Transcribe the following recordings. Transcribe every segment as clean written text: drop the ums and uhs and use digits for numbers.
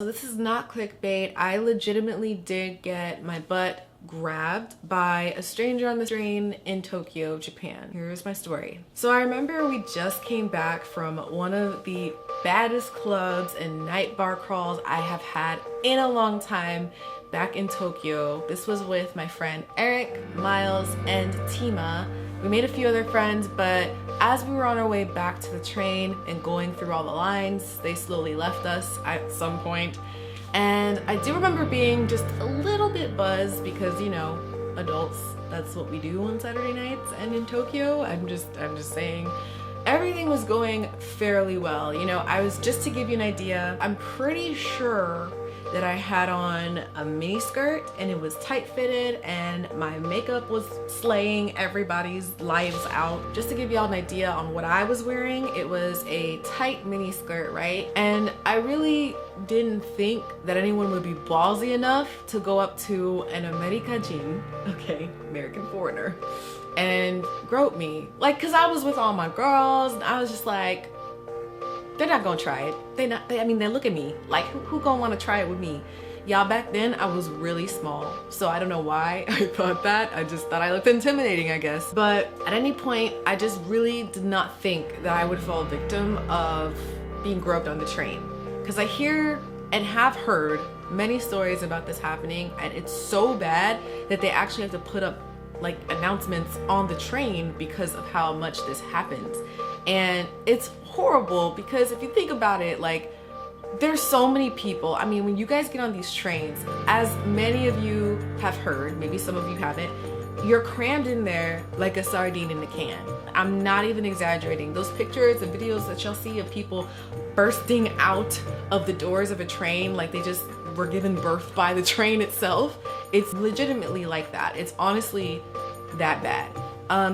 So this is not clickbait. I legitimately did get my butt grabbed by a stranger on the train in Tokyo, Japan. Here's my story. So I remember we just came back from one of the baddest clubs and night bar crawls I have had in a long time back in Tokyo. This was with my friend Eric, Miles, and Tima. We made a few other friends, but as we were on our way back to the train and going through all the lines, they slowly left us at some point. And I do remember being just a little bit buzzed because, you know, adults, that's what we do on Saturday nights and in Tokyo. I'm just saying. Everything was going fairly well. You know, just to give you an idea, I'm pretty sure that I had on a mini skirt and it was tight fitted and my makeup was slaying everybody's lives out. Just to give y'all an idea on what I was wearing, it was a tight mini skirt, right? And I really didn't think that anyone would be ballsy enough to go up to an American, okay, American foreigner, and grope me. Like, cause I was with all my girls and I was just like, they're not gonna try it. I mean, they look at me like, who gonna wanna try it with me? Y'all, back then I was really small, so I don't know why I thought that. I just thought I looked intimidating, I guess. But at any point, I just really did not think that I would fall victim of being groped on the train. Because I hear and have heard many stories about this happening, and it's so bad that they actually have to put up like announcements on the train because of how much this happens. And it's horrible because if you think about it, like, there's so many people. I mean, when you guys get on these trains, as many of you have heard, maybe some of you haven't, you're crammed in there like a sardine in a can. I'm not even exaggerating. Those pictures and videos that y'all see of people bursting out of the doors of a train like they just were given birth by the train itself, it's legitimately like that. It's honestly that bad.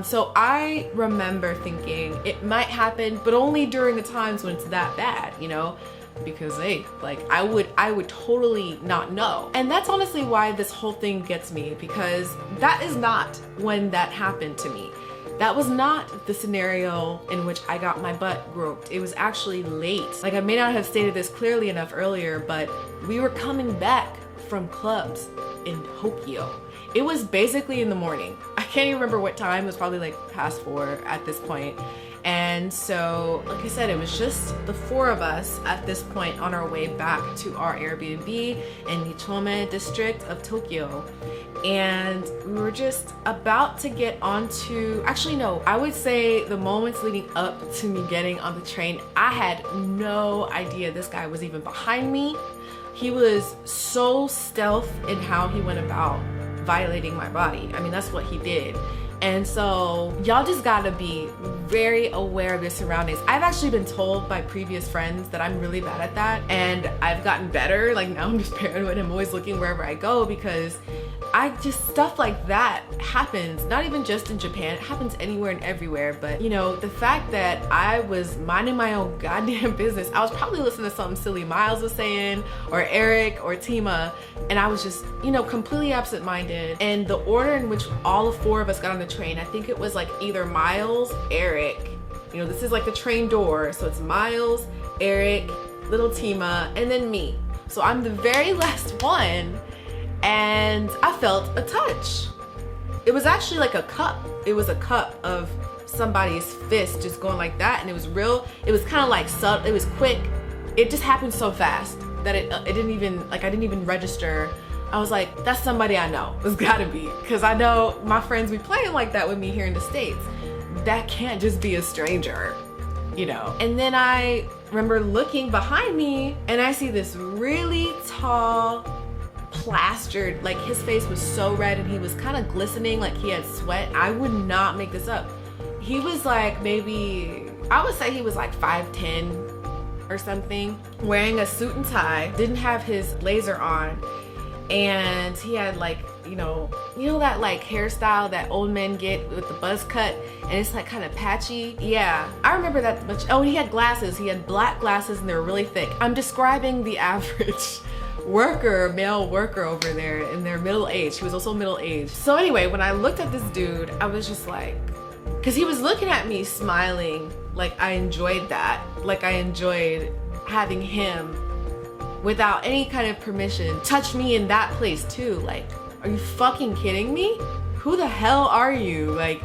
So I remember thinking it might happen, but only during the times when it's that bad, you know? Because hey, like I would totally not know. And that's honestly why this whole thing gets me, because that is not when that happened to me. That was not the scenario in which I got my butt groped. It was actually late. Like, I may not have stated this clearly enough earlier, but we were coming back from clubs in Tokyo. It was basically in the morning. I can't even remember what time. It was probably like past 4 at this point. And so, like I said, it was just the 4 of us at this point on our way back to our Airbnb in Nichome district of Tokyo. And we were just about to get onto, actually no, I would say the moments leading up to me getting on the train, I had no idea this guy was even behind me. He was so stealth in how he went about violating my body. I mean, that's what he did. And so y'all just gotta be very aware of your surroundings. I've actually been told by previous friends that I'm really bad at that, and I've gotten better. Like, now I'm just paranoid. I'm always looking wherever I go because stuff like that happens, not even just in Japan, it happens anywhere and everywhere. But you know, the fact that I was minding my own goddamn business, I was probably listening to something silly Miles was saying, or Eric, or Tima, and I was just, you know, completely absent-minded. And the order in which all 4 of us got on the train, I think it was like either Miles, Eric, you know, this is like the train door, so it's Miles, Eric, little Tima, and then me. So I'm the very last one. And I felt a touch. It was actually like a cup. It was a cup of somebody's fist just going like that, and it was real. It was kind of like subtle. It was quick. It just happened so fast that it didn't even, like, I didn't even register. I was like, that's somebody I know. It's gotta be, because I know my friends be playing like that with me here in the States. That can't just be a stranger, you know. And then I remember looking behind me and I see this really tall, plastered, like his face was so red and he was kind of glistening like he had sweat. I would not make this up. He was like, maybe, I would say he was like 5'10" or something, wearing a suit and tie, didn't have his laser on, and he had like, you know that like hairstyle that old men get with the buzz cut, and it's like kind of patchy. Yeah, I remember that much. Oh, he had glasses. He had black glasses and they were really thick. I'm describing the average male worker over there in their middle age. He was also middle aged. So anyway, when I looked at this dude, I was just like, because he was looking at me smiling, like I enjoyed that. Like I enjoyed having him without any kind of permission touch me in that place too. Like, are you fucking kidding me? Who the hell are you? Like,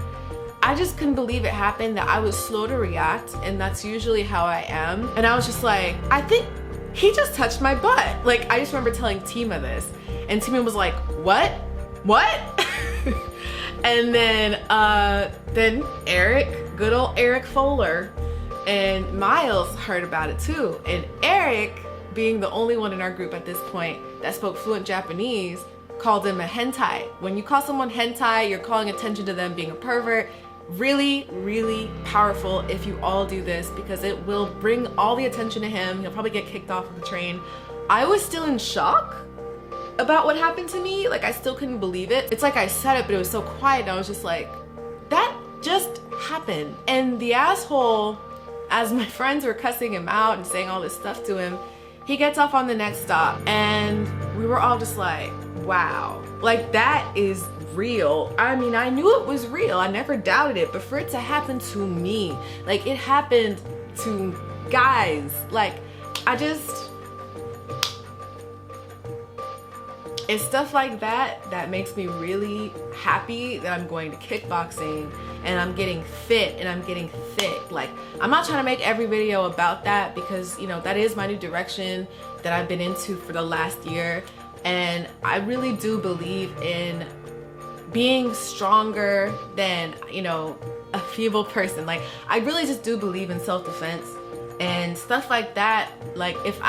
I just couldn't believe it happened, that I was slow to react, and that's usually how I am. And I was just like, I think he just touched my butt. Like, I just remember telling Tima this, and Tima was like, what? And then Eric, good old Eric Fowler, and Miles heard about it too. And Eric, being the only one in our group at this point that spoke fluent Japanese, called him a hentai. When you call someone hentai, you're calling attention to them being a pervert. Really, really powerful if you all do this, because it will bring all the attention to him. He'll probably get kicked off of the train. I was still in shock about what happened to me. Like, I still couldn't believe it. It's like I said it, but it was so quiet, and I was just like, that just happened. And the asshole, as my friends were cussing him out and saying all this stuff to him, he gets off on the next stop, and we were all just like, wow, like, that is real. I mean, I knew it was real. I never doubted it, but for it to happen to me, like, it happened to guys, like, it's stuff like that that makes me really happy that I'm going to kickboxing and I'm getting fit and I'm getting thick. Like, I'm not trying to make every video about that, because, you know, that is my new direction that I've been into for the last year. And I really do believe in being stronger than, you know, a feeble person. Like, I really just do believe in self-defense and stuff like that. Like, if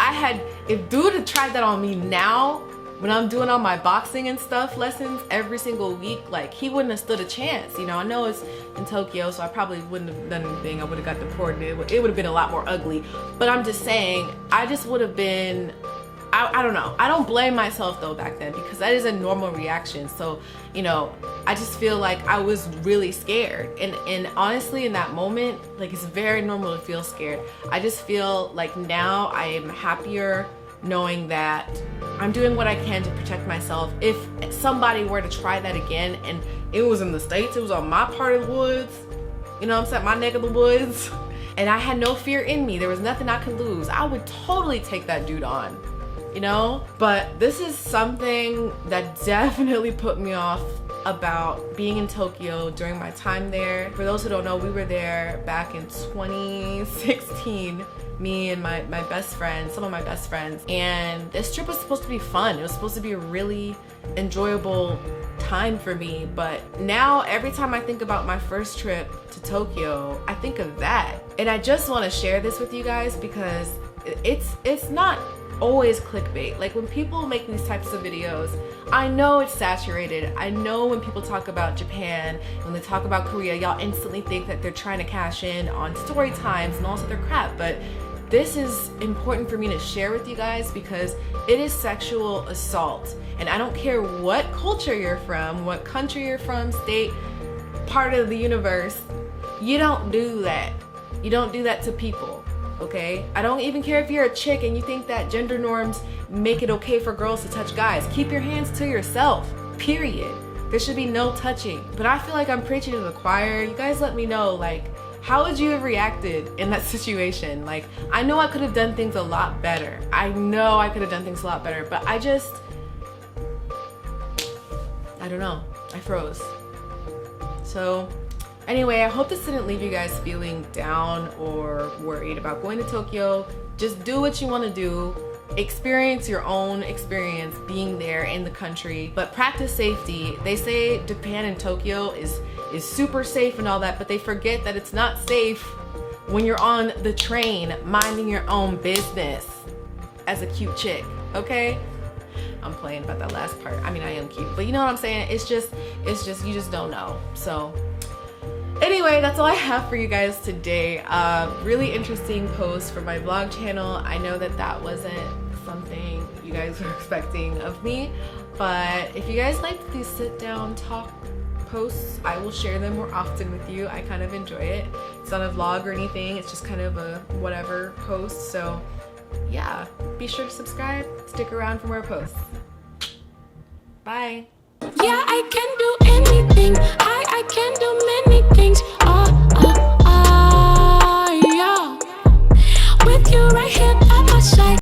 dude had tried that on me now, when I'm doing all my boxing and stuff lessons every single week, like, he wouldn't have stood a chance. You know, I know it's in Tokyo, so I probably wouldn't have done anything. I would have got deported. It would have been a lot more ugly. But I'm just saying, I just would have been, I don't know. I don't blame myself though back then, because that is a normal reaction. So, you know, I just feel like I was really scared. And honestly, in that moment, like, it's very normal to feel scared. I just feel like now I am happier knowing that I'm doing what I can to protect myself. If somebody were to try that again, and it was in the States, it was on my part of the woods, you know what I'm saying, my neck of the woods, and I had no fear in me, there was nothing I could lose, I would totally take that dude on, you know? But this is something that definitely put me off about being in Tokyo during my time there. For those who don't know, we were there back in 2016, me and my best friend, some of my best friends, and this trip was supposed to be fun. It was supposed to be a really enjoyable time for me. But now every time I think about my first trip to Tokyo, I think of that. And I just want to share this with you guys, because it's not always clickbait. Like, when people make these types of videos, I know it's saturated. I know when people talk about Japan, when they talk about Korea, y'all instantly think that they're trying to cash in on story times and all this other crap. But this is important for me to share with you guys, because it is sexual assault. And I don't care what culture you're from, what country you're from, state, part of the universe, you don't do that. You don't do that to people. Okay? I don't even care if you're a chick and you think that gender norms make it okay for girls to touch guys. Keep your hands to yourself, period. There should be no touching. But I feel like I'm preaching to the choir. You guys let me know, like, how would you have reacted in that situation? Like, I know I could have done things a lot better. I know I could have done things a lot better, but I don't know. I froze. So, anyway, I hope this didn't leave you guys feeling down or worried about going to Tokyo. Just do what you want to do. Experience your own experience being there in the country, but practice safety. They say Japan and Tokyo is super safe and all that, but they forget that it's not safe when you're on the train minding your own business as a cute chick, okay? I'm playing about that last part. I mean, I am cute, but you know what I'm saying? It's just you just don't know. So anyway, that's all I have for you guys today. Really interesting post for my vlog channel. I know that wasn't something you guys were expecting of me, but if you guys like these sit down talk posts, I will share them more often with you. I kind of enjoy it. It's not a vlog or anything, it's just kind of a whatever post. So yeah, be sure to subscribe, stick around for more posts. Bye. Yeah, I can do anything. I can do many things. Yeah. With you right here at my side.